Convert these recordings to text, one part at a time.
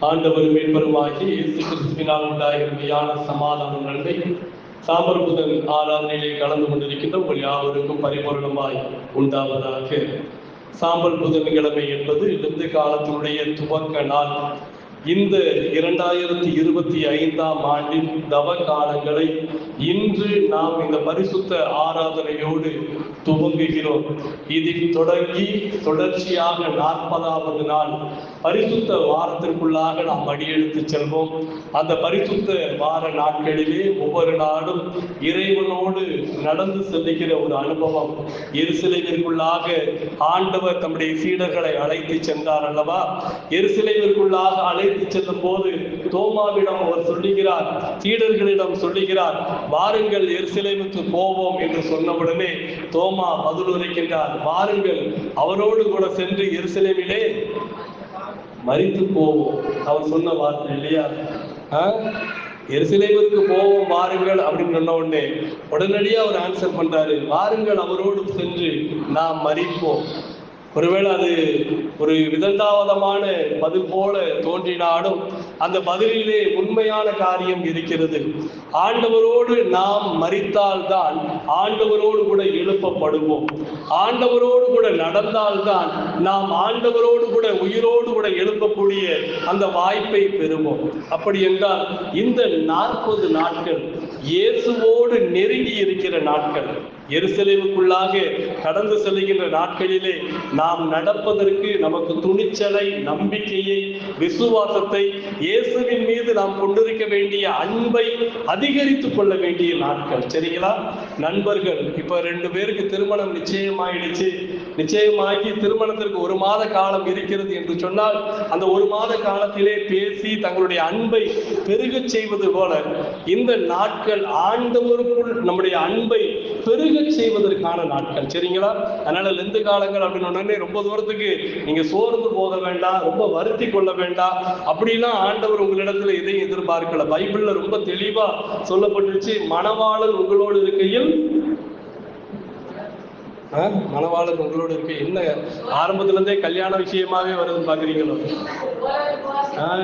ஆண்டவர் மீட்பருமாகி இயேசு கிறிஸ்துவினால் உண்டாகிற சமாதானம் நன்மை சாம்பல் புதன் ஆராதனையிலே கலந்து கொண்டிருக்கின்ற உங்கள் யாவருக்கும் பரிபூரணமாய் உண்டாவதாக. சாம்பல் புதன் கிழமை என்பது இந்து காலத்தினுடைய துவக்க நாள். இந்த 2025 ஆண்டின் தவ காலங்களை இன்று நாம் இந்த பரிசுத்த ஆராதனையோடு துவங்குகிறோம். இதில் தொடங்கி தொடர்ச்சியாக 40வது நாள் பரிசுத்த வாரத்திற்குள்ளாக நாம் அடியெடுத்து செல்வோம். அந்த பரிசுத்த வார நாட்களிலே ஒவ்வொரு நாளும் இறைவனோடு நடந்து செல்லுகிற ஒரு அனுபவம். எருசலேமிற்குள்ளாக ஆண்டவர் தம்முடைய சீடர்களை அழைத்து சென்றார் அல்லவா? எருசலேமிற்குள்ளாக அழைத்து செல்லும் போது தோமாவிடம் அவர் சொல்லுகிறார், சீடர்களிடம் சொல்லுகிறார், வாருங்கள் எருசலேமுக்கு போவோம் என்று சொன்னவுடனே தோமா பதிலுரைக்கின்றார், வாருங்கள் அவரோடு கூட சென்று எருசலேமிலே மரித்து போவோம். அவர் சொன்ன வார்த்தை இல்லையா? எருசலேமிற்கு போவோம் வாருங்கள் அப்படின்னு சொன்ன உடனே உடனடியாக அவர் ஆன்சர் பண்றாரு, வாருங்கள் அவரோடு சென்று நாம் மரிப்போம். ஒருவேளை அது ஒரு விதண்டாவதமான பதில் போல தோன்றினாலும் அந்த பதிலிலே உண்மையான காரியம் இருக்கிறது. ஆண்டவரோடு நாம் மரித்தால்தான் ஆண்டவரோடு கூட எழுப்பப்படுவோம். ஆண்டவரோடு கூட நடந்தால்தான் நாம் ஆண்டவரோடு கூட உயிரோடு கூட எழுப்பக்கூடிய அந்த வாய்ப்பை பெறுவோம். அப்படி என்றால் இந்த 40 நாட்கள் இயேசுவோடு நெருங்கி இருக்கிற நாட்கள். எருசலேமுக்குள்ளாக கடந்து செல்கின்ற நாட்களிலே நாம் நடப்பதற்கு நமக்கு துணிச்சலை, நம்பிக்கையை, விசுவாசத்தை, இயேசுவின் மீது நாம் கொண்டிருக்க வேண்டிய அன்பை அதிகரித்துக் கொள்ள வேண்டிய நாட்கள். சரிங்களா? நண்பர்கள் இப்ப 2 பேருக்கு திருமணம் நிச்சயமாகி திருமணத்திற்கு 1 மாத காலம் இருக்கிறது என்று சொன்னால் அந்த 1 மாத காலத்திலே பேசி தங்களுடைய அன்பை பெருகச் செய்வது போல இந்த நாட்கள் ஆண்டவருக்குள் நம்முடைய அன்பை பெருக செய்வதற்கான நாட்கள். சரிங்களா? அதனால லெந்து காலங்கள் அப்படின்னு உடனே ரொம்ப தூரத்துக்கு நீங்க சோர்ந்து போக வேண்டாம், ரொம்ப வருத்தி கொள்ள வேண்டாம். அப்படிலாம் ஆண்டவர் உங்களிடத்துல எதையும் எதிர்பார்க்கல. பைபிள்ல ரொம்ப தெளிவா சொல்லப்பட்டுருச்சு, மணவாளன் உங்களோடு இருக்கையில் மணவாளன் உங்களோடு இருக்க. என்ன ஆரம்பத்துல இருந்தே கல்யாண விஷயமாவே வருதுன்னு பாக்குறீங்களோ?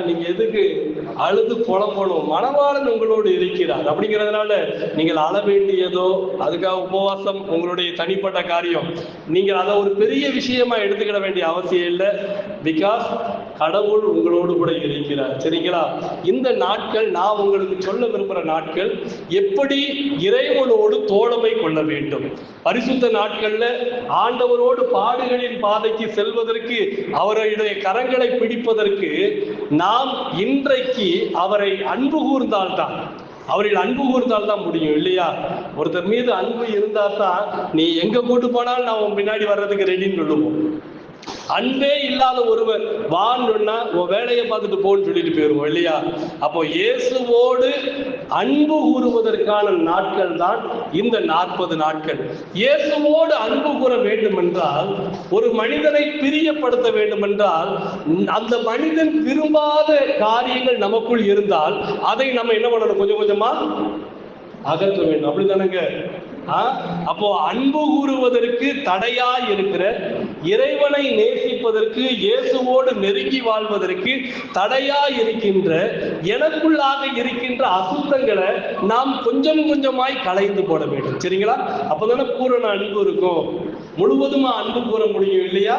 நீங்க எதுக்கு அழுது புலம்பணும்? மணவாளன் உங்களோடு இருக்கிறார். அப்படிங்கிறதுனால நீங்கள் அழ வேண்டியதோ அதுக்காக உபவாசம் உங்களுடைய தனிப்பட்ட காரியம், நீங்கள் அதை ஒரு பெரிய விஷயமா எடுத்துக்கிட வேண்டிய அவசியம் இல்லை. பிகாஸ் கடவுள் உங்களோடு கூட இருக்கிறார். சரிங்களா? இந்த நாட்கள் நான் உங்களுக்கு சொல்ல விரும்புகிற நாட்கள், எப்படி இறைவனோடு தோழமை கொள்ள வேண்டும். பரிசுத்த நாட்கள்ல ஆண்டவரோடு பாடுகளின் பாதைக்கு செல்வதற்கு, அவருடைய கரங்களை பிடிப்பதற்கு நாம் இன்றைக்கு அவரை அன்பு கூர்ந்தால்தான், அவர்கள் அன்பு கூர்ந்தால்தான் முடியும் இல்லையா? ஒருத்தர் மீது அன்பு இருந்தால் தான் நீ எங்க கூட்டு போனாலும் நான் உன் பின்னாடி வர்றதுக்கு ரெடின்னு சொல்லுவோம். அன்பே இல்லாத ஒருவர் வான்னா உன் வேலையை பார்த்துட்டு போன்னு சொல்லிட்டு போயிருவோம் இல்லையா? அப்போ இயேசுவோடு அன்பு கூறுவதற்கான நாட்கள் தான் இந்த 40 நாட்கள். இயேசுவோடு அன்பு கூற வேண்டும் என்றால், ஒரு மனிதனை பிரியப்படுத்த வேண்டும் என்றால், அந்த மனிதன் விரும்பாத காரியங்கள் நமக்குள் இருந்தால் அதை நம்ம என்ன பண்ணணும்? கொஞ்சம் கொஞ்சமா அகற்ற வேண்டும். அப்படித்தானங்க? அப்போ அன்பு கூறுவதற்கு தடையா இருக்கிற, இறைவனை நேசிப்பதற்கு, இயேசுவோடு நெருங்கி வாழ்வதற்கு தடையா இருக்கின்ற, எனக்குள்ளாக இருக்கின்ற அசுத்தங்களை நாம் கொஞ்சம் கொஞ்சமாய் களைந்து போட வேண்டும். சரிங்களா? அப்பதானே பூரண அன்பு இருக்கும், முழுவதுமா அன்பு கூற முடியும் இல்லையா?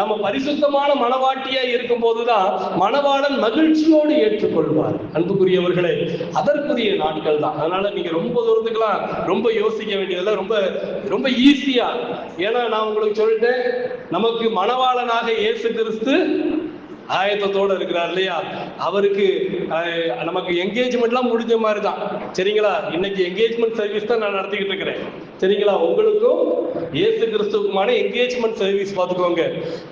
நம்ம பரிசுத்தமான மனவாட்டியா இருக்கும் போதுதான் மணவாளன் மகிழ்ச்சியோடு ஏற்றுக்கொள்வார். அன்புக்குரியவர்களே, அதற்குரிய நாட்கள் தான். அதனால நீங்க ரொம்ப தூரத்துக்குலாம் ரொம்ப யோசிக்க வேண்டியதில்லை, ரொம்ப ரொம்ப ஈஸியா. ஏன்னா நான் உங்களுக்கு சொல்லிட்டேன், நமக்கு மணவாளனாக இயேசு கிறிஸ்து ஆயத்தத்தோடு இருக்கிறார் இல்லையா? அவருக்கு நமக்கு என்கேஜ்மெண்ட்லாம் முடிஞ்ச மாதிரி தான். சரிங்களா? இன்னைக்கு என்கேஜ்மெண்ட் சர்வீஸ் தான் நான் நடத்திக்கிட்டு இருக்கிறேன். சரிங்களா? உங்களுக்கும் இயேசு கிறிஸ்துவுக்குமான என்கேஜ்மெண்ட் சர்வீஸ் பார்த்துக்கோங்க.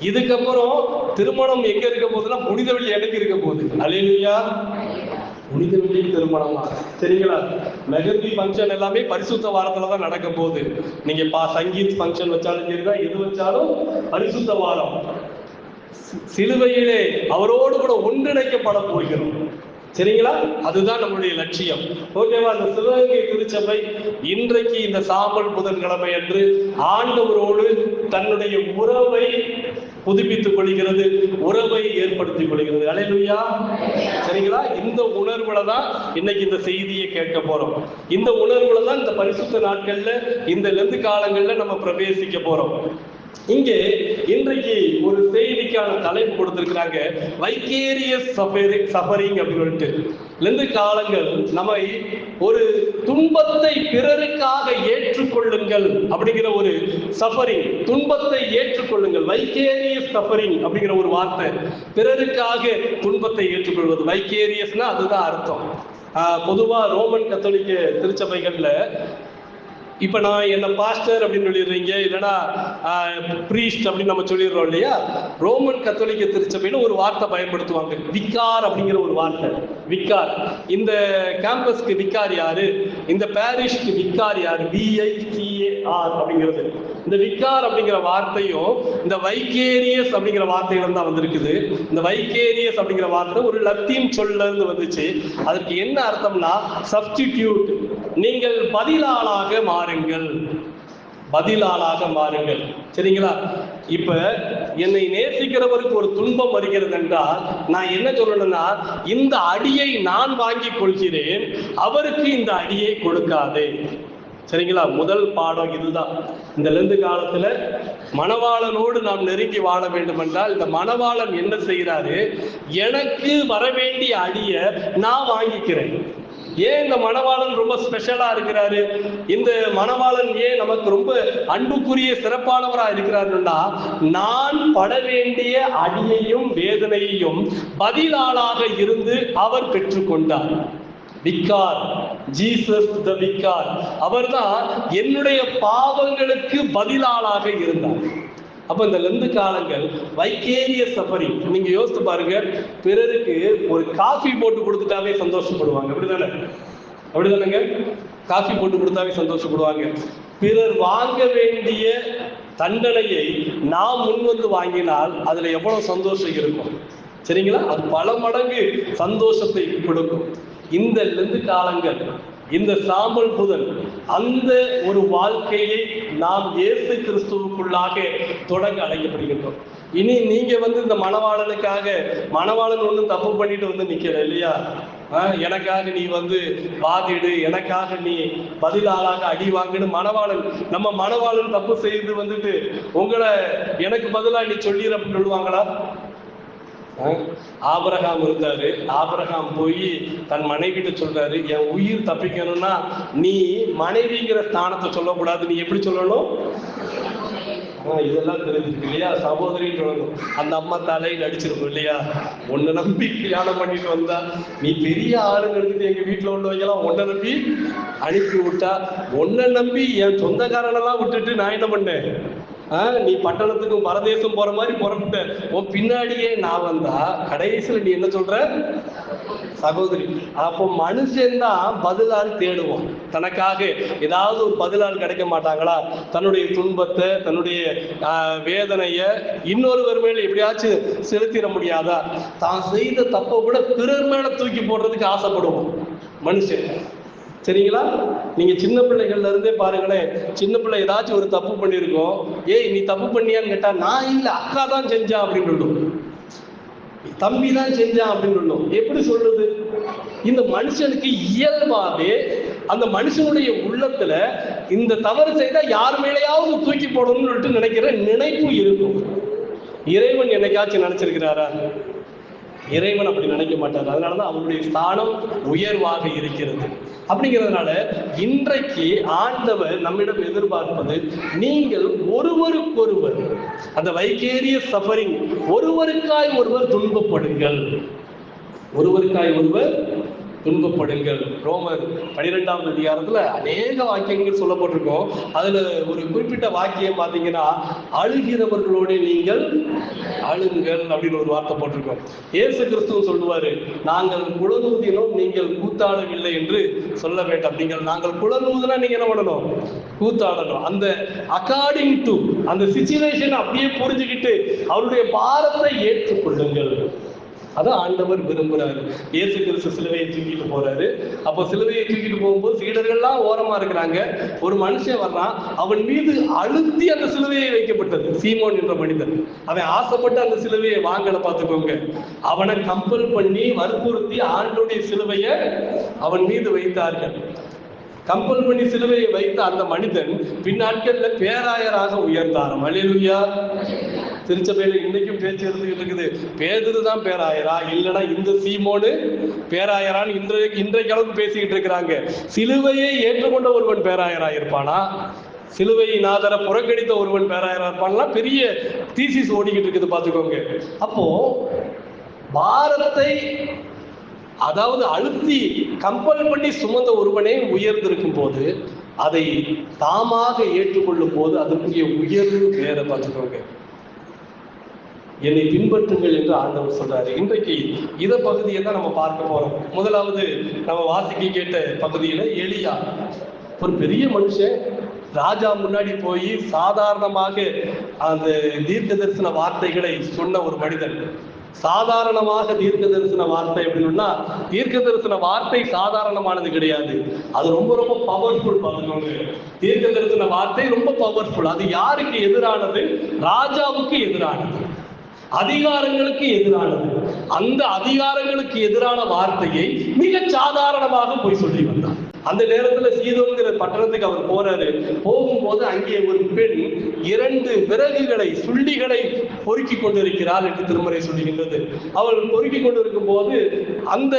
இதுக்கப்புறம் திருமணம் எங்க இருக்க போகுதுன்னா புனித வெள்ளி எனக்கு இருக்க போகுது. அல்லேலூயா! புனித வெள்ளி திருமணமா? சரிங்களா? மெஹந்தி ஃபங்க்ஷன் எல்லாமே பரிசுத்த வாரத்துல தான் நடக்க போகுது. நீங்க சங்கீத் ஃபங்க்ஷன் வச்சாலும் சரிதான், எது வச்சாலும் பரிசுத்த வாரம். சிலுவையிலே அவரோடு கூட ஒன்றிணைக்கப்பட போகிறோம். சரிங்களா? அதுதான் நம்மளுடைய லட்சியம். ஓகேவா? இந்த சிவகங்கை திருச்சபை இன்றைக்கு இந்த சாம்பல் புதன்கிழமை அன்று ஆண்டவரோடு தன்னுடைய உறவை புதுப்பித்துக் கொள்கிறது, உறவை ஏற்படுத்திக் கொள்கிறது. அல்லேலூயா. சரிங்களா? இந்த உணர்வுல தான் இன்னைக்கு இந்த செய்தியை கேட்க போறோம். இந்த உணர்வுல தான் இந்த பரிசுத்த நாட்கள்ல, இந்த லெந்து காலங்கள்ல நம்ம பிரவேசிக்க போறோம். இங்கே இன்றைக்கு ஒரு செய்திக்கான தலைப்பு கொடுத்திருக்கிறாங்க, வைக்கேரியஸ் சஃபரிங் அப்படின்னு. லெந்து காலங்கள் நம்மை ஒரு துன்பத்தை பிறருக்காக ஏற்றுக்கொள்ளுங்கள் அப்படிங்கிற ஒரு சஃபரிங், துன்பத்தை ஏற்றுக்கொள்ளுங்கள், வைக்கேரியஸ் சஃபரிங் அப்படிங்கிற ஒரு வார்த்தை, பிறருக்காக துன்பத்தை ஏற்றுக்கொள்வது. வைக்கேரியஸ்னா அதுதான் அர்த்தம். பொதுவா ரோமன் கத்தோலிக்க திருச்சபைகள்ல இப்ப நான் என்ன பாஸ்டர் அப்படின்னு சொல்லிடுறீங்க, இல்லைன்னா பிரீஸ்ட் அப்படின்னு நம்ம சொல்லிடுறோம் இல்லையா? ரோமன் கத்தோலிக்க திருச்சபையில ஒரு வார்த்தை பயன்படுத்துவாங்க, விக்கார் அப்படிங்கிற ஒரு வார்த்தை. விக்கார், இந்த கேம்பஸ்க்கு விக்கார் யாரு, இந்த பாரிஷ்க்கு விக்கார் யாரு, VICAR அப்படிங்கிறது. இந்த விக்கார் அப்படிங்கிற வார்த்தையும் இந்த வைக்கேரியஸ் அப்படிங்கிற வார்த்தையில தான் வந்திருக்குது. இந்த வைக்கேரியஸ் அப்படிங்கிற வார்த்தை ஒரு லத்தீன் சொல்ல இருந்து வந்துச்சு. அதற்கு என்ன அர்த்தம்னா சப்ஸ்டிடியூட், நீங்கள் பதிலாளாக மாறுங்கள், பதிலாளாக மாறுங்கள். சரிங்களா? இப்ப என்னை நேசிக்கிறவருக்கு ஒரு துன்பம் வருகிறது என்றால் நான் என்ன சொல்லணும்னா, இந்த அடியை நான் வாங்கிக் கொள்கிறேன், அவருக்கு இந்த அடியை கொடுக்காதே. சரிங்களா? முதல் பாடம் இதுதான். இந்த லெந்து காலத்துல மணவாளனோடு நாம் நெருங்கி வாழ வேண்டும் என்றால் இந்த மணவாளன் என்ன செய்கிறாரு, எனக்கு வர வேண்டிய அடியை நான் வாங்கிக்கிறேன். ஏன் இந்த மணவாளன் ரொம்ப ஸ்பெஷலா இருக்கிறாரு, இந்த மணவாளன் ஏன் நமக்கு ரொம்ப அன்புக்குரிய சிறப்பானவரா இருக்கிறாருன்னா, நான் பட வேண்டிய அடியையும் வேதனையையும் பதிலாளாக இருந்து அவர் பெற்றுக்கொண்டார். விக்கார், ஜீசஸ் த விக்கார், அவர்தான் என்னுடைய பாவங்களுக்கு பதிலாளாக இருந்தார். அப்ப இந்த லெந்து காலங்கள் வைக்கேரியஸ் சஃபரிங். நீங்க யோசித்து பாருங்க, பிறருக்கு ஒரு காஃபி போட்டு கொடுத்துட்டாவே சந்தோஷப்படுவாங்க, அப்படிதானே? அப்படிதானங்க? காஃபி போட்டு கொடுத்தாவே சந்தோஷப்படுவாங்க. பிறர் வாங்க வேண்டிய தண்டனையை நாம் முன் வந்து வாங்கினால் அதுல எவ்வளவு சந்தோஷம் இருக்கும், சரிங்களா? அது பல மடங்கு சந்தோஷத்தை கொடுக்கும். இந்த லெந்து காலங்கள், இந்த சாம்பல் புதன், அந்த ஒரு வாழ்க்கையை நாம் இயேசு கிறிஸ்துவுக்குள்ளாக தொடங்க அழைக்கப்படுகின்றோம். இனி நீங்க இந்த மணவாளனுக்காக, மணவாளன் ஒன்றும் தப்பு பண்ணிட்டு நிக்கல இல்லையா? எனக்காக நீ வாதிடு, எனக்காக நீ பதிலாளாக அடி வாங்குன்னு மணவாளன், நம்ம மணவாளன் தப்பு செய்து உங்களை எனக்கு பதிலா நீ சொல்லிடு அப்படின்னு சொல்லுவாங்களா? ஆபிரகாம் இருந்தாரு, ஆபிரகாம் போய் தன் மனைவிட்ட சொல்றாரு, என் உயிர் தப்பிக்கணும்னா நீ மனைவிங்கிற ஸ்தானத்தை சொல்லக்கூடாது, நீ எப்படி சொல்லணும்? இதெல்லாம் தெரிஞ்சிருக்கு இல்லையா? சகோதரின்னு சொல்லணும். அந்த அம்மா தலையில் அடிச்சிருக்கும் இல்லையா? உன்னை நம்பி கல்யாணம் பண்ணிட்டு வந்தா, நீ பெரிய ஆளுங்க இருக்குது எங்க வீட்டுல உள்ளவங்கெல்லாம் உன்னை நம்பி அனுப்பி விட்டா, உன்னை நம்பி என் சொந்தக்காரனெல்லாம் விட்டுட்டு நான் என்ன பண்ணேன், நீ பட்டணத்துக்கும் பரதேசம் போற மாதிரி புறப்பட்ட, உன் பின்னாடியே நான் வந்தா கடைசியில் நீ என்ன சொல்ற? சகோதரி. அப்போ மனுஷன் தான் பதிலால் தேடுவோம், தனக்காக ஏதாவது ஒரு பதிலால் கிடைக்க மாட்டாங்களா? தன்னுடைய துன்பத்தை, தன்னுடைய வேதனைய இன்னொருவர் மேல எப்படியாச்சும் செலுத்திட முடியாதா? தான் செய்த தப்பை கூட பிறர் மேல தூக்கி போடுறதுக்கு ஆசைப்படுவோம் மனுஷன். சரிங்களா? நீங்க சின்ன பிள்ளைகள்ல இருந்தே பாருங்களேன், சின்ன பிள்ளை ஏதாச்சும் ஒரு தப்பு பண்ணிருக்கோம், ஏய் நீ தப்பு பண்ணியான்னு கேட்டா, நான் இல்ல அக்கா தான் செஞ்சா அப்படின்னு சொல்லுவோம், தம்பி தான் செஞ்சான் அப்படின்னு சொல்லுவோம். எப்படி சொல்றது? இந்த மனுஷனுக்கு இயல்பாவே அந்த மனுஷனுடைய உள்ளத்துல இந்த தவறு செய்தா யார் மேலேயாவது தூக்கி போடணும்னு சொல்லிட்டு நினைக்கிற நினைப்பு இருக்கும். இறைவன் என்னைக்காச்சும் நினைச்சிருக்கிறாரா? இறைவன் அப்படி நினைக்க மாட்டார். அதனாலதான் அவருடைய ஸ்தானம் உயர்வாக இருக்கிறது. அப்படிங்கிறதுனால இன்றைக்கு ஆண்டவர் நம்மிடம் எதிர்பார்ப்பது, நீங்கள் ஒருவருக்கொருவர் அந்த வைக்கேரியஸ் சஃபரிங், ஒருவருக்காய் ஒருவர் துன்பப்படுங்கள், ஒருவருக்காய் ஒருவர் துன்பப்படுங்கள். ரோமர் 12ஆம் அதிகாரத்துல அநேக வாக்கியங்கள் சொல்லப்பட்டிருக்கோம். அதுல ஒரு குறிப்பிட்ட வாக்கியம் பாத்தீங்கன்னா, அழுகிறவர்களோடு நீங்கள் அழுங்கள் அப்படின்னு ஒரு வார்த்தை போட்டிருக்கோம். இயேசு கிறிஸ்துவ சொல்லுவாரு, நாங்கள் குழந்தையிலும் நீங்கள் கூத்தாடவில்லை என்று சொல்ல வேண்டாம், நீங்கள் நாங்கள் குழந்தைனா நீங்க என்ன பண்ணணும்? கூத்தாடணும். அந்த அக்கார்டிங் டு அந்த சிச்சுவேஷன் அப்படியே புரிஞ்சுக்கிட்டு அவருடைய பாரத்தை ஏற்றுக்கொள்ளுங்கள். அதான் ஆண்டவர் விரும்புறாரு. இயேசு கிறிஸ்து சிலுவையை தூக்கிட்டு போறாரு. அப்போ சிலுவையை தூக்கிட்டு போகும்போது சீடர்கள்லாம் ஓரமா இருக்கிறாங்க. ஒரு மனுஷன் வர்றான், அவன் மீது அழுத்தி அந்த சிலுவையை வைக்கப்பட்டது. சீமோன் என்ற மனிதன் அவன் ஆசைப்பட்டு அந்த சிலுவையை வாங்கல, பார்த்துக்கோங்க. அவனை கம்பல் பண்ணி வற்புறுத்தி ஆண்டோடைய சிலுவையை அவன் மீது வைத்தார்கள். கம்பல் பண்ணி சிலுவையை வைத்த அந்த மனிதன் பின்னாட்கள்ல பேராயராக உயர்ந்தாராம். அல்லேலூயா. திருச்சபையில இன்னைக்கும் பேச்சு இருக்குது, பேதுரு தான் பேராயரா, இல்லைன்னா இந்த சீமோனு பேராயரான்னு இன்றைக்கு அளவுக்கு பேசிக்கிட்டு இருக்கிறாங்க. சிலுவையை ஏற்றுக்கொண்ட ஒருவன் பேராயரா இருப்பானா, சிலுவை நாதரை புறக்கணித்த ஒருவன் பேராயரா இருப்பான்லாம் பெரிய தீசிஸ் ஓடிக்கிட்டு இருக்குது, பார்த்துக்கோங்க. அப்போ பாரத்தை அதாவது அழுத்தி கம்பல் பண்ணி சுமந்த ஒருவனே உயர்ந்திருக்கும் போது அதை தாமாக ஏற்றுக்கொள்ளும் போது அதற்குரிய உயர்வு வேற, பார்த்துக்கோங்க. என்னை பின்பற்றுங்கள் என்று ஆண்டவர் சொல்றாரு. இன்றைக்கு இத பகுதியை தான் நம்ம பார்க்க போறோம். முதலாவது நம்ம வாசிக்க கேட்ட பகுதியில எலியா ஒரு பெரிய மனுஷன், ராஜா முன்னாடி போய் சாதாரணமாக அந்த தீர்க்க தரிசன வார்த்தைகளை சொன்ன ஒரு மனிதன். சாதாரணமாக தீர்க்க தரிசன வார்த்தை அப்படின்னா, தீர்க்க தரிசன வார்த்தை சாதாரணமானது கிடையாது, அது ரொம்ப ரொம்ப பவர்ஃபுல். பார்த்துக்கோங்க, தீர்க்க தரிசன வார்த்தை ரொம்ப பவர்ஃபுல். அது யாருக்கு எதிரானது? ராஜாவுக்கு எதிரானது, அதிகாரங்களுக்கு எதிரானது. அந்த அதிகாரங்களுக்கு எதிரான வார்த்தையை மிக சாதாரணமாக போய் சொல்லி வந்தார். அந்த நேரத்துல சீதோன்கிற பட்டணத்துக்கு அவர் போறாரு. போகும்போது அங்கே ஒரு பெண் 2 விறகுகளை, சுள்ளிகளை பொறுக்கி கொண்டிருக்கிறார் என்று திருமறை சொல்லுகின்றது. அவள் பொறுக்கி கொண்டிருக்கும் போது அந்த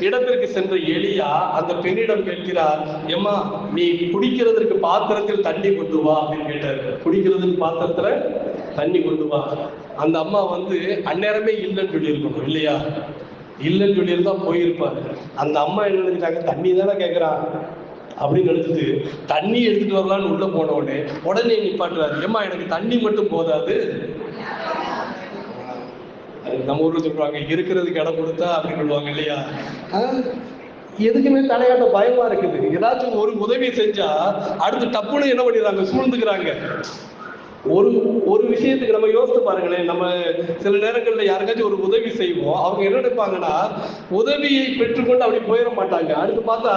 இடத்திற்கு சென்ற எலியா அந்த பெண்ணிடம் கேட்கிறார், எம்மா நீ குடிக்கிறதற்கு பாத்திரத்தில் தண்ணி கொண்டு வா அப்படின்னு கேட்டார். குடிக்கிறதுக்கு பாத்திரத்துல தண்ணி கொண்டு வா. அந்த அம்மா அந்நேரமே இல்லைன்னு சொல்லியிருக்கணும், இல்லையா? இல்லைன்னு சொல்லியிருந்தா போயிருப்பாரு. அந்த அம்மா என்ன நினைச்சிட்டாங்க, தண்ணி தானே கேட்குறான் அப்படின்னு நினைச்சிட்டு தண்ணி எடுத்துட்டு வரலான்னு உள்ள போன உடனே நிப்பாட்டுறாரு. ஏம்மா எனக்கு தண்ணி மட்டும் போதாது, நம்ம ஊர்ல சொல்றாங்க இருக்கிறதுக்கு இடம் கொடுத்தா அப்படின்னு சொல்லுவாங்க, இல்லையா? எதுக்குமே தலையாட்ட பயமா இருக்குது. ஏதாச்சும் ஒரு உதவி செஞ்சா அடுத்து டப்புன்னு என்ன பண்ணிடுறாங்க, சூழ்ந்துக்கிறாங்க. ஒரு விஷயத்துக்கு நம்ம யோசித்து பாருங்களேன். நம்ம சில நேரங்கள்ல யாருக்காச்சும் ஒரு உதவி செய்வோம், அவங்க என்ன நினைப்பாங்கன்னா உதவியை பெற்றுக்கொண்டு அப்படி போயிட மாட்டாங்க. அடுத்து பார்த்தா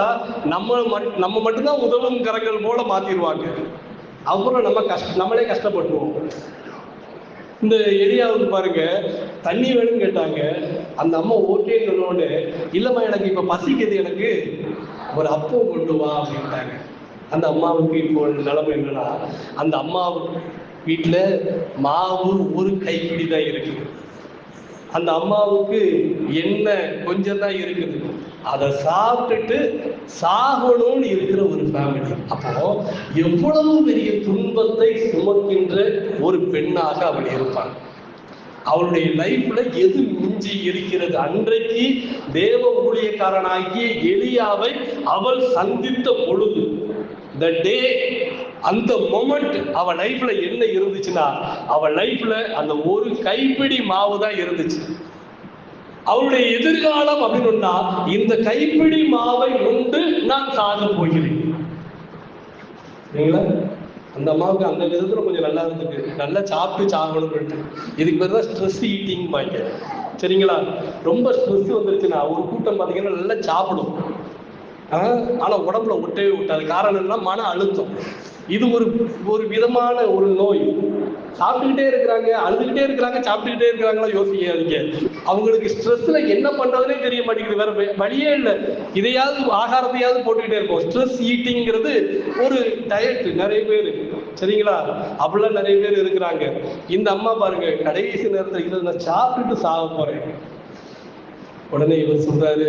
நம்ம மட்டும்தான் உதவும் கரங்கள் போல மாத்திடுவாங்க. அப்புறம் நம்மளே கஷ்டப்பட்டுருவோம். இந்த ஏரியாவுக்கு பாருங்க, தண்ணி வேணும்னு கேட்டாங்க. அந்த அம்மா ஓகேன்னு சொன்னோன்னு, இல்லம்மா எனக்கு இப்ப பசிக்குது, எனக்கு ஒரு அப்பம் கொண்டு வா அப்படின்ட்டாங்க. அந்த அம்மாவுக்கு இப்போ நிலைமை என்னன்னா, அந்த அம்மா வீட்டுல மாவு ஒரு கைப்பிடி தான் இருக்குது. அந்த அம்மாவுக்கு எண்ணெய் கொஞ்சம் தான் இருக்குது. அதை சாப்பிட்டுட்டு சாகணும்னு இருக்கிற ஒரு ஃபேமிலி. அப்போ எவ்வளவு பெரிய துன்பத்தை சுமக்கின்ற ஒரு பெண்ணாக அவள் இருப்பாள். அவளுடைய லைஃப்ல எது மிஞ்சி இருக்கிறது? அன்றைக்கு தேவ ஊழியக்காரனாகிய எலியாவை அவள் சந்தித்த பொழுது, the day, அந்த மொமெண்ட் அவள் லைஃப்ல என்ன இருந்துச்சுன்னா, அவள் லைஃப்ல அந்த ஒரு கைப்பிடி மாவு தான் இருந்துச்சு. அவளுடைய எதிர்காலம் அப்படின்னா, இந்த கைப்பிடி மாவை உண்டு நான் சாக போகிறேன். அந்த அம்மாவுக்கு அந்த விதத்துல கொஞ்சம் நல்லா இருந்துட்டு, நல்லா சாப்பிட்டு சாகணும்னு. இதுக்கு பேர் தான் ஸ்ட்ரெஸ் ஈட்டிங் பாய்ங்க, சரிங்களா? ரொம்ப ஸ்ட்ரெஸ் வந்துருச்சுன்னா ஒரு கூட்டம் பார்த்தீங்கன்னா நல்லா சாப்பிடும், ஆனா உடம்புல ஒட்டவே விட்டாது. காரணம் என்ன? மன அழுத்தம். இது ஒரு விதமான ஒரு நோய். சாப்பிட்டுக்கிட்டே இருக்கிறாங்க, அழுதுகிட்டே இருக்கிறாங்க, சாப்பிட்டுக்கிட்டே இருக்கிறாங்களா யோசிக்காதீங்க. அவங்களுக்கு ஸ்ட்ரெஸ்ல என்ன பண்றதுனே தெரிய மாட்டேங்குது, வேற வழியே இல்லை. இதையாவது ஆகாரத்தையாவது போட்டுக்கிட்டே இருப்போம். ஸ்ட்ரெஸ் ஈட்டிங்கிறது ஒரு டயட், நிறைய பேர், சரிங்களா? அப்படிலாம் நிறைய பேர் இருக்கிறாங்க. இந்த அம்மா பாருங்க, கடைசி நேரத்தில் இதை நான் சாப்பிட்டுட்டு சாக போறேன். உடனே இவர் சொல்றாரு,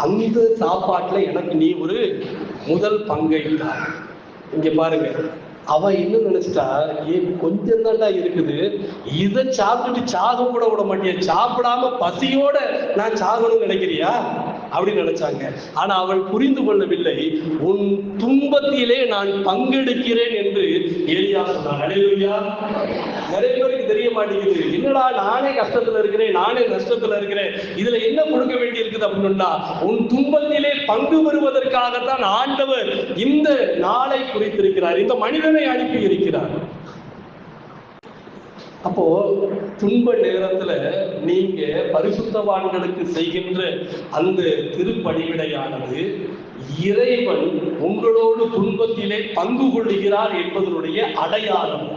அந்த சாப்பாட்டுல எனக்கு நீ ஒரு முதல் பங்கை. இங்க பாருங்க, அவ என்ன நினைச்சிட்டா, கொஞ்சம் தாண்டா இருக்குது, இதை சாப்பிட்டுட்டு சாக கூட விட மாட்டியா, சாப்பிடாம பசியோட நான் சாகணும்னு நினைக்கிறியா அப்படின்னு நினைச்சாங்க. ஆனா அவள் புரிந்து கொள்ளவில்லை, உன் துன்பத்திலே நான் பங்கெடுக்கிறேன் என்று எலியா சொன்னான். அல்லேலூயா. நிறைய பேருக்கு தெரிய மாட்டேங்குது, என்னடா நானே கஷ்டத்துல இருக்கிறேன், நானே நஷ்டத்துல இருக்கிறேன், இதுல என்ன கொடுக்க வேண்டி இருக்குது அப்படின்னா, உன் துன்பத்திலே பங்கு பெறுவதற்காகத்தான் ஆண்டவர் இந்த நாளை குறித்திருக்கிறார், இந்த மனிதனை அனுப்பி இருக்கிறார். அப்போ துன்ப நேரத்துல நீங்க பரிசுத்தவான்களுக்கு செய்கின்ற அந்த திருப்பணிவிடையானது இறைவன் உங்களோடு துன்பத்திலே பங்கு கொள்ளுகிறார் என்பதனுடைய அடையாளம்.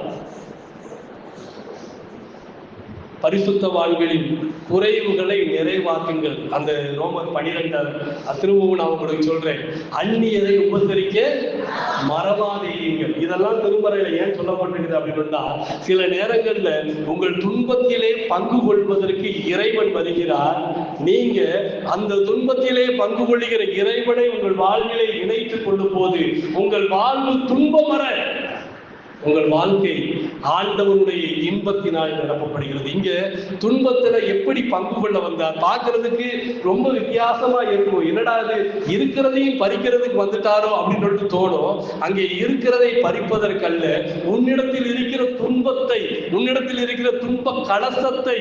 பரிசுத்தவான்களின் குறைவுகளை நிறைவாக்குங்கள். அந்த ரோமர் 12 திரும்பவும் நான் உங்களுக்கு சொல்றேன், அந்நியரை உபசரிக்க மறவாதீர்கள். இதெல்லாம் திருமறையில ஏன் சொல்லப்பட்டிருக்குது அப்படின்னா, சில நேரங்கள்ல உங்கள் துன்பத்திலே பங்கு கொள்வதற்கு இறைவன் வருகிறார். நீங்க அந்த துன்பத்திலே பங்கு கொள்ளுகிற இறைவனை உங்கள் வாழ்விலே இணைத்துக் கொள்ளும் போது உங்கள் வாழ்வு துன்பமற உங்கள் வாழ்க்கை ஆண்டவருடைய இன்பத்தினால் நிரப்பப்படுகிறது. இங்க துன்பத்துல எப்படி பங்கு கொள்ள வந்தார் பார்க்கறதுக்கு ரொம்ப வித்தியாசமா இருக்கும். என்னடா அது இருக்கிறதையும் பறிக்கிறதுக்கு வந்துட்டாரோ அப்படின்னு சொல்லிட்டு தோணும். அங்கே இருக்கிறதை பறிப்பதற்கல்ல, உன்னிடத்தில் இருக்கிற துன்பத்தை, உன்னிடத்தில் இருக்கிற துன்ப கலசத்தை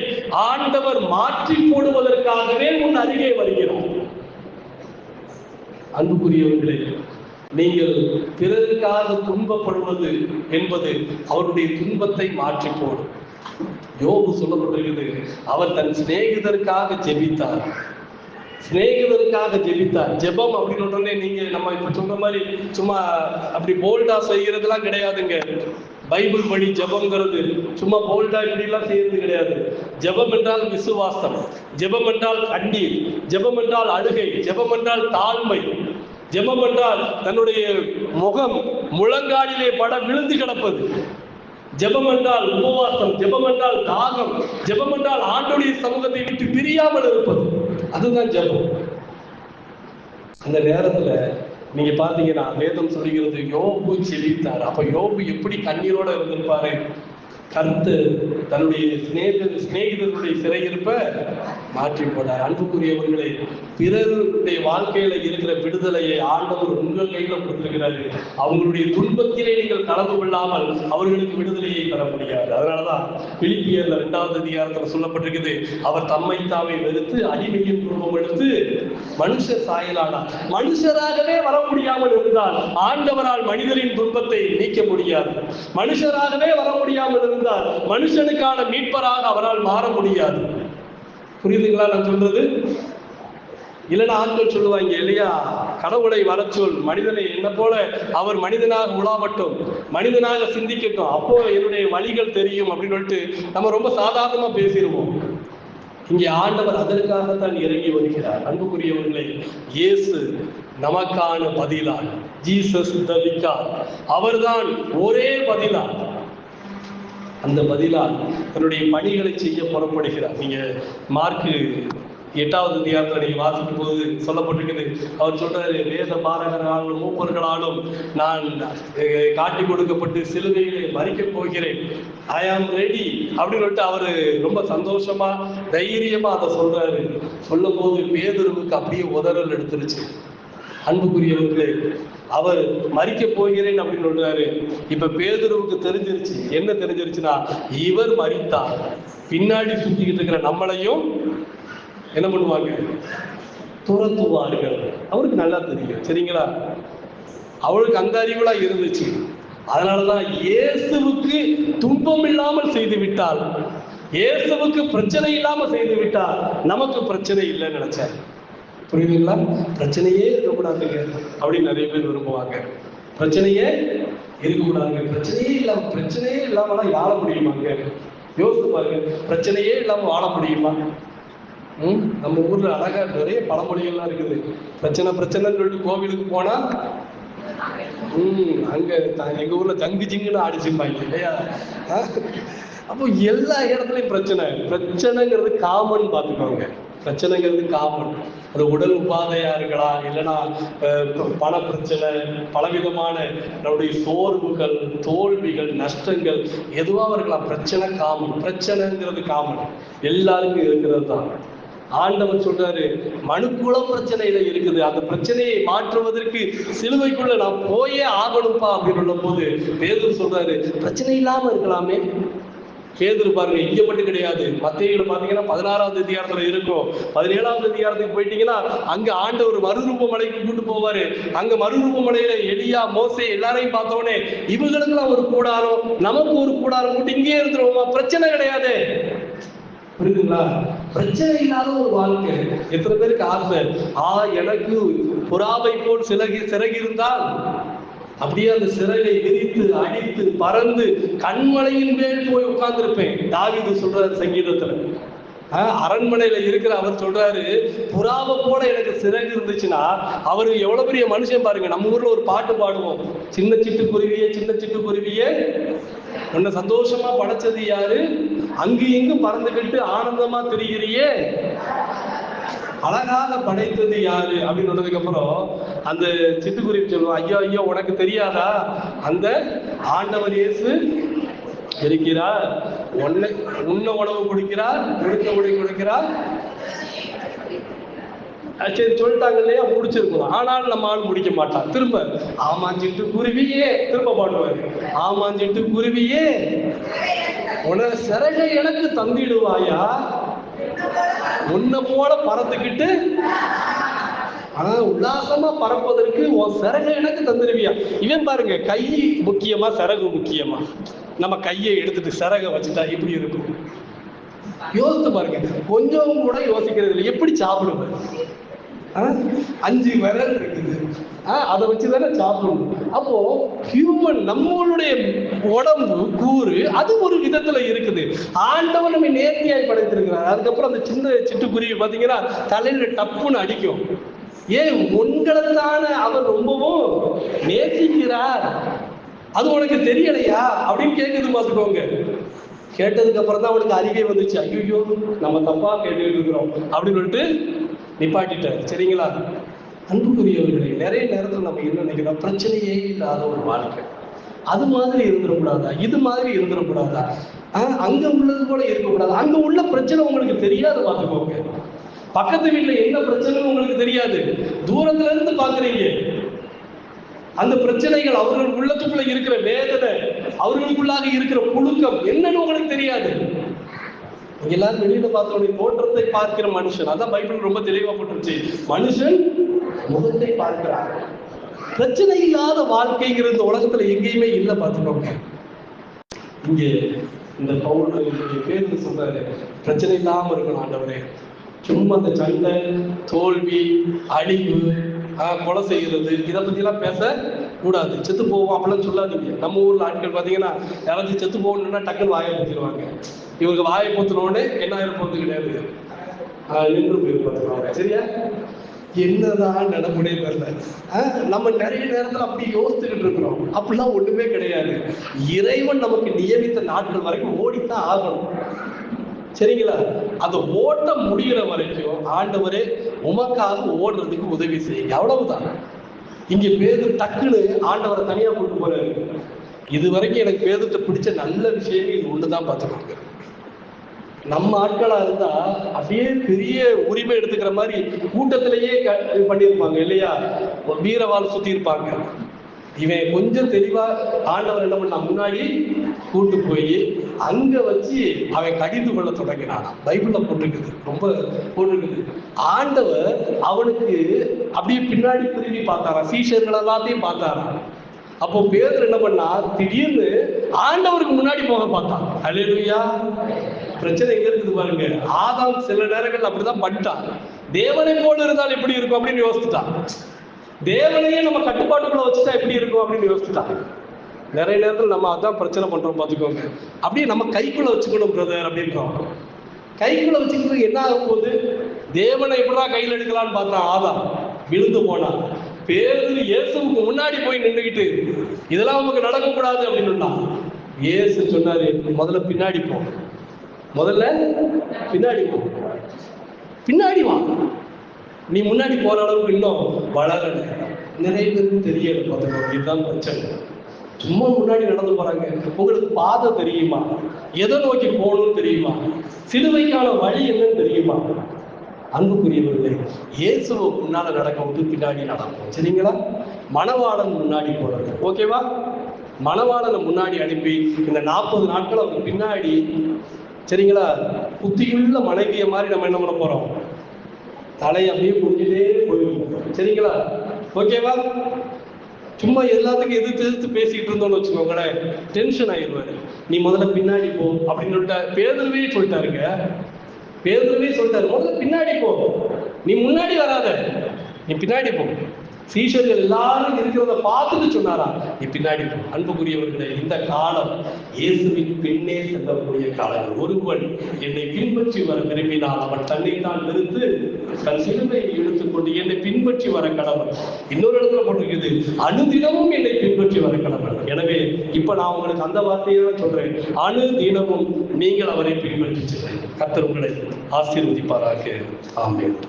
ஆண்டவர் மாற்றி போடுவதற்காகவே உன் அருகே வருகிறார். அன்புக்குரியவர்களே, நீங்கள் பிறருக்காக துன்பப்படுவது என்பது அவருடைய துன்பத்தை மாற்றி போடும். யோபு சொல்லப்பட்டிருக்கிறது, அவர் தன் சிநேகிதருக்காக ஜெபித்தார். சிநேகிதருக்காக ஜெபித்தார். ஜெபம் அப்படின்னு உடனே நீங்க நம்ம இப்ப சொல்ற மாதிரி சும்மா அப்படி போல்டா செய்யறதுலாம் கிடையாதுங்க. பைபிள் படி ஜெபம்ங்கிறது சும்மா போல்டா இப்படிலாம் செய்யறது கிடையாது. ஜெபம் என்றால் விசுவாசம், ஜெபம் என்றால் கண்ணீர், ஜெபம் என்றால் அழுகை, ஜெபம் என்றால் தாழ்மை, ஜெபம் என்றால் தன்னுடைய முகம் முழங்காலிலே பட விழுந்து கிடப்பது, ஜெபம் என்றால் உபவாசம், ஜெபம் என்றால் தாகம், ஜெபம் என்றால் ஆண்டவருடைய சமூகத்தை விட்டு பிரியாமல் இருப்பது. அதுதான் ஜெபம். அந்த நேரத்துல நீங்க பாத்தீங்கன்னா வேதம் சொல்லுகிறது, யோபு ஜெபித்தார். அப்ப யோபு எப்படி கண்ணீரோட இருந்திருப்பாரு? கர்த்தர் தன்னுடைய சிநேகிதர்களுடைய சிறையிருப்ப மாற்றி போனார். அன்புக்குரியவர்களே, பிறருடைய வாழ்க்கையில இருக்கிற விடுதலையை ஆண்டவர் உங்கள் கையில கொடுத்திருக்கிறாரு. அவங்களுடைய துன்பத்திலே நீங்கள் கலந்து கொள்ளாமல் அவர்களுக்கு விடுதலையை பெற முடியாது. அதனாலதான் பிலிப்பியர்ல 2வது அதிகாரத்துல சொல்லப்பட்டிருக்குது, அவர் தம்மை தாமே வெறுத்து அடிமையின் குடும்பம் எடுத்து மனுஷர் சாயலானார். மனுஷராகவே வர முடியாமல் இருந்தால் ஆண்டவரால் மனிதரின் துன்பத்தை நீக்க முடியாது. மனுஷராகவே வர முடியாமல் இருந்தால் மனுஷனுக்கான மீட்பராக அவரால் மாற முடியாது. புரியுதுங்களா நான் சொல்றது? இல்லைன்னா ஆட்கள் சொல்லுவாங்க இல்லையா, கடவுளை வர சொல், மனிதனை என்ன போல அவர் மனிதனாக உலாவட்டும், மனிதனாக சிந்திக்கட்டும், அப்போ என்னுடைய வழிகள் தெரியும் அப்படின்னு சொல்லிட்டு நம்ம ரொம்ப சாதாரணமா பேசிடுவோம். இங்கே ஆண்டவர் அதற்காகத்தான் இறங்கி வருகிறார். அன்புக்குரியவர்களே, இயேசு நமக்கான பதிலாக, ஜீசஸ் த விக்கார், அவர்தான் ஒரே பதிலாக. அந்த பதிலால் தன்னுடைய பணிகளை செய்ய புறப்படுகிறார். நீங்க மார்க்கு 8வது அதிகாரத்தில் நீங்க வாசிக்கும் போது சொல்லப்பட்டிருக்குது, அவர் சொல்றாரு, வேத பாரகர்களாலும் மூப்பர்களாலும் நான் காட்டி கொடுக்கப்பட்டு சிலுவையிலே மறிக்கப் போகிறேன், ஐ ஆம் ரெடி அப்படின்னு சொல்லிட்டு அவரு ரொம்ப சந்தோஷமா தைரியமா அதை சொல்றாரு. சொல்லும் போது பேதுருவுக்கு அப்படியே உதறல் எடுத்துருச்சு. அன்புக்குரியவர்களே, அவர் மறிக்க போகிறேன் அப்படின்னு சொல்றாரு. இப்ப பேதுருவுக்கு தெரிஞ்சிருச்சு. என்ன தெரிஞ்சிருச்சுன்னா, இவர் மறித்தார், பின்னாடி சுத்திக்கிட்டு இருக்கிற நம்மளையும் என்ன பண்ணுவாங்க? துரத்துவார்கள். அவருக்கு நல்லா தெரியும். சரிங்களா? அவளுக்கு அந்த அறிவுலா இருந்துச்சு. அதனாலதான் இயேசுவுக்கு துன்பம் இல்லாமல் செய்து விட்டால், இயேசுவுக்கு பிரச்சனை இல்லாமல் செய்து விட்டால் நமக்கு பிரச்சனை இல்லைன்னு நினைச்சேன். புரியுதுங்களா? பிரச்சனையே இருக்கக்கூடாதுங்க அப்படின்னு நிறைய பேர் விரும்புவாங்க. பிரச்சனையே இருக்கக்கூடாதுங்க. பிரச்சனையே இல்லாமலாம் வாழ முடியுமாங்க? யோசித்து பாருங்க. பிரச்சனையே இல்லாம வாழ முடியுமா? நம்ம ஊர்ல அழகா நிறைய பழமொழிகள்லாம் இருக்குது. பிரச்சனைன்னு சொல்லிட்டு கோவிலுக்கு போனா அங்க எங்க ஊர்ல ஜங்கு ஜிங்குன்னு ஆடிச்சுப்பாங்க இல்லையா? அப்போ எல்லா இடத்துலயும் பிரச்சனைங்கிறது காமன் பார்த்துக்கோங்க. பிரச்சனைங்கிறது காமன். அது உடல் உபாதையா இருக்கலாம், இல்லைன்னா பண பிரச்சனை, பலவிதமான நம்முடைய சோர்வுகள், தோல்விகள், நஷ்டங்கள் எதுவாக இருக்கலாம். பிரச்சனை காமன். பிரச்சனைங்கிறது காமன், எல்லாருக்கும் இருக்கிறது தான். ஆண்டவர் சொல்றாரு, மனுக்குளம் பிரச்சனையில இருக்குது, அந்த பிரச்சனையை மாற்றுவதற்கு சிலுவைக்குள்ள நான் போயே ஆகணும்பா அப்படின்னு சொல்லும் போது பேதுரு சொல்றாரு, பிரச்சனை இல்லாம இருக்கலாமே, பேதுரு பாருங்க, இங்க மட்டும் கிடையாது, மத்தேயுல பாத்தீங்கன்னா 16வது அதிகாரத்துல இருக்கும். 17வது அதிகாரத்துக்கு போயிட்டீங்கன்னா அங்க ஆண்டவர் மறுரூப மலைக்கு கூட்டு போவாரு. அங்க மறுரூப மலையில எலியா, மோசே எல்லாரையும் பார்த்தோன்னே இவங்களுக்குலாம் ஒரு கூடாரம், நமக்கு ஒரு கூடாரம் கூட்டி இங்கே இருந்துருவோமா, பிரச்சனை கிடையாது. புரியுதுங்களா? பிரச்சனை இல்லாத ஒரு வாழ்க்கை. எத்தனை பேருக்கு ஆசை, எனக்கு புறாவை போல் சிறகு இருந்தால் அப்படியே அந்த சிறகை விரித்து அடித்து பறந்து கண்மலையின் மேல் போய் உட்கார்ந்துருப்பேன். தாவீது சொல்றாரு சங்கீதத்துல. அரண்மனையில இருக்கிற அவர் சொல்றாரு, புறாவை போல எனக்கு சிறகு இருந்துச்சுன்னா அவரு எவ்வளவு பெரிய மனுஷன் பாருங்க. நம்ம ஊர்ல ஒரு பாட்டு பாடுவோம், சின்ன சிட்டுக்குருவியே சின்ன சிட்டுக்குருவியே உன்னை சந்தோஷமா படைச்சது யாரு, அங்கு இங்கும் பறந்துகிட்டு ஆனந்தமா திரிகிறியே, அழகாக படைத்தது யாரு அப்படின்னு சொன்னதுக்கு அப்புறம் அந்த சிட்டுக்குருவி சொல்லுவோம், ஐயோ ஐயோ உனக்கு தெரியாதா, அந்த ஆண்டவர் இயேசு இருக்கிறார், உன்ன உணவு கொடுக்கிறார், உடுக்க உடை கொடுக்கிறார். சரி சொல்லிட்டாங்க இல்லையா, முடிச்சிருக்கணும். ஆனாலும் நம்ம ஆள் முடிக்க மாட்டான். திரும்ப ஆமாஞ்சிட்டு குருவியே திரும்ப பாடுவாரு, ஆமாஞ்சிட்டு குருவியே உன சிறகை எனக்கு தந்திடுவாயா, உன்னை போல பறந்துக்கிட்டு உல்லாசமா பறப்பதற்கு உன் சிறகை எனக்கு தந்துடுவியா. இவன் பாருங்க, கை முக்கியமா சிறகு முக்கியமா? நம்ம கையை எடுத்துட்டு சிறகை வச்சுட்டா எப்படி இருக்கும்? யோசித்து பாருங்க, கொஞ்சம் கூட யோசிக்கிறது இல்லை. எப்படி சாப்பிடுவேன்? 5 விரல் இருக்குது, அதை வச்சுதானே சாப்பிடணும். அப்போ ஹியூமன் நம்மளுடைய உடம்பு கூறு அது ஒரு விதத்துல இருக்குது. ஆண்டவன் நம்ம நேர்த்தியாய் படைத்திருக்கிறார். அதுக்கப்புறம் அந்த சின்ன சிட்டுக்குருவி பாத்தீங்கன்னா தலையில டப்புன்னு அடிக்கும். ஏன்? உங்களைத்தான அவர் ரொம்பவும் நேசிக்கிறார். அது உனக்கு தெரியலையா அப்படின்னு கேட்குது பார்த்துக்கோங்க. கேட்டதுக்கு அப்புறம் தான் அவனுக்கு அறிவே வந்துச்சு, ஐயோ நம்ம தப்பா கேட்டுக்கிட்டு இருக்கிறோம் அப்படின்னு சொல்லிட்டு நிப்பாட்டிட்டார். சரிங்களா? அன்புக்குரியவர்களே, நிறைய நேரத்தில் நம்ம என்ன நினைக்கிறோம், பிரச்சனையே இல்லாத ஒரு வாழ்க்கை, அது மாதிரி இருந்துடக்கூடாதா, இது மாதிரி இருந்துடக்கூடாதா, அங்க உள்ளது போல இருக்கக்கூடாது. அங்க உள்ள பிரச்சனை உங்களுக்கு தெரியாது பார்த்துக்கோங்க. பக்கத்து வீட்டுல என்ன பிரச்சனைன்னு உங்களுக்கு தெரியாது, தூரத்துல இருந்து பாக்குறீங்க. அந்த பிரச்சனைகள், அவர்கள் உள்ளத்துக்குள்ள இருக்கிற வேதனை, அவர்களுக்குள்ளாக இருக்கிற புழுக்கம் என்னன்னு உங்களுக்கு தெரியாது. எல்லாரும் வெளியில பார்த்தோம், தோற்றத்தை பார்க்கிற மனுஷன், அதான் பைபிள் ரொம்ப தெளிவா போட்டுருச்சு, மனுஷன் முகத்தை பார்க்கிறார். பிரச்சனை இல்லாத வாழ்க்கைங்கிறது இந்த உலகத்துல எங்கேயுமே இல்லை பார்த்துக்கோங்க. இங்க இந்த பேரு சொல்றாரு, பிரச்சனை இல்லாம இருக்கணும் ஆண்டவரே. சும்மா அந்த சண்டை, தோல்வி, அழிவு, கொலை செய்கிறது, இதை பத்தி எல்லாம் பேச கூடாது. செத்து போவோம் அப்படிலாம் சொல்லாதீங்க. நம்ம ஊர்ல ஆட்கள் பாத்தீங்கன்னா யாராச்சும் செத்து போகணும்னா டக்குன்னு வாயை பத்திடுவாங்க. இவங்க வாயை பொத்துனோடனே என்ன போறது கிடையாது, நின்று போயிருப்பாங்க. சரியா? என்னதான் நடமுடைய தெரியல. நம்ம நிறைய நேரத்துல அப்படி யோசிச்சுக்கிட்டு இருக்கிறோம். அப்படிலாம் ஒண்ணுமே கிடையாது. இறைவன் நமக்கு நியமித்த நாட்கள் வரைக்கும் ஓடித்தான் ஆகணும். சரிங்களா? அந்த ஓட்டம் முடிகிற வரைக்கும் ஆண்டவரே உமக்காக ஓடுறதுக்கு உதவி செய்யுங்க, அவ்வளவுதான். இங்க பேதுரு டக்குன்னு ஆண்டவரை தனியா கூட்டு போறாரு. இது வரைக்கும் எனக்கு பேதுருட்ட பிடிச்ச நல்ல விஷயம் இது ஒண்ணுதான் பார்த்துக்கோங்க. நம்ம ஆட்களா இருந்தா அப்படியே பெரிய உரிமை எடுத்துக்கிற மாதிரி கூட்டத்திலேயே பண்ணியிருப்பாங்க இல்லையா, வீரவாள் சுத்தி இருப்பாங்க. இவன் கொஞ்சம் தெளிவா ஆண்டவர் என்ன பண்ண, முன்னாடி கூட்டு போய் அங்க வச்சு அவன் கடிந்து கொள்ள தொடங்கினான். பைபிள்ல போட்டிருக்குது, ரொம்ப போட்டிருக்குது. ஆண்டவர் அவனுக்கு அப்படியே பின்னாடி திரும்பி பார்த்தாரா, சீஷர்கள் எல்லாத்தையும் பார்த்தாரா. அப்போ பேதுரு என்ன பண்ணா, திடீர்னு ஆண்டவருக்கு முன்னாடி போக பார்த்தான். அல்லேலூயா! பிரச்சனை எங்க இருக்குது பாருங்க. ஆதாம் சில நேரங்கள் அப்படிதான் பண்ணிட்டான். தேவனை போல இருந்தால் எப்படி இருக்கும் அப்படின்னு யோசிச்சுட்டான். தேவனையே நம்ம கட்டுப்பாட்டுக்குள்ள வச்சுட்டா எப்படி இருக்கும் அப்படின்னு யோசிச்சுட்டான். நிறைய நேரத்தில் நம்ம அதான் பிரச்சனை பண்றோம் பார்த்துக்கோங்க. அப்படியே நம்ம கைக்குள்ள வச்சுக்கணும் பிரதர் அப்படின்றோம். கைக்குள்ள வச்சுக்கிறது என்ன ஆகும் போது, தேவனை எப்படிதான் கையில் எடுக்கலான்னு பார்த்தான் ஆதாம், விழுந்து போனான். பேதுரு இயேசுவுக்கு முன்னாடி போய் நின்றுகிட்டு இதெல்லாம் நமக்கு நடக்கக்கூடாது அப்படின்னு இயேசு சொன்னாரு, முதல்ல பின்னாடி போ, முதல்ல பின்னாடி போ, பின்னாடி வா. நீ முன்னாடி போற அளவுக்கு இன்னும் வளரல. நிறைய பேருக்கு தெரியல பார்த்துக்கோங்க. இதுதான் பிரச்சனை. சும்மா முன்னாடி நடந்து போறாங்க. உங்களுக்கு பாதை தெரியுமா, எதை நோக்கி போகணும்னு தெரியுமா, சிலுவைக்கான வழி என்னன்னு தெரியுமா? அன்புக்குரியவர்களே, இயேசுவை முன்னால நடக்க விட்டு பின்னாடி நடக்கும். சரிங்களா? மணவாளன் முன்னாடி போறது. ஓகேவா? மணவாளனை முன்னாடி அனுப்பி இந்த 40 நாட்கள் அவங்க பின்னாடி, சரிங்களா, புத்தியுள்ள மனைவிய மாதிரி நம்ம என்ன பண்ண போறோம், தலையை அப்படியே புரிஞ்சுட்டே போயிருக்கோம். சரிங்களா, ஓகேவா? சும்மா எல்லாத்துக்கும் எதிர்த்து பேசிட்டு இருந்தோம்னு வச்சுக்கோங்களேன், டென்ஷன் ஆயிடுவாரு. நீ முதல்ல பின்னாடி போ அப்படின்னு சொல்லிட்டாரு. பேதுருவே சொல்லிட்டாருங்க, பேதுருவே சொல்லிட்டாரு, முதல்ல பின்னாடி போ, நீ முன்னாடி வராத, நீ பின்னாடி போ. சீஷர்கள் எல்லாரும் இருக்கிறத பார்த்துட்டு சொன்னாரா, நீ பின்னாடி போ. அன்புக்குரியவர்களே, இந்த காலம் இயேசுவின் பின்னே செல்லக்கூடிய காலம். ஒருவன் என்னை பின்பற்றி வர விரும்பினால் அவன் தன்னைத்தான் நிறுத்து தன் சிலுவையை எடுத்துக்கொண்டு என்னை பின்பற்றி வர கடவுள். இன்னொரு இடத்துல போட்டிருக்குது, அனுதினமும் என்னை பின்பற்றி வர கடவுள். எனவே இப்ப நான் உங்களுக்கு அந்த வார்த்தையை தான் சொல்றேன், அனுதினமும் நீங்கள் அவரை பின்பற்றி செல்லுங்கள். கர்த்தர் உங்களை ஆசீர்வதிப்பாராக. ஆமென்.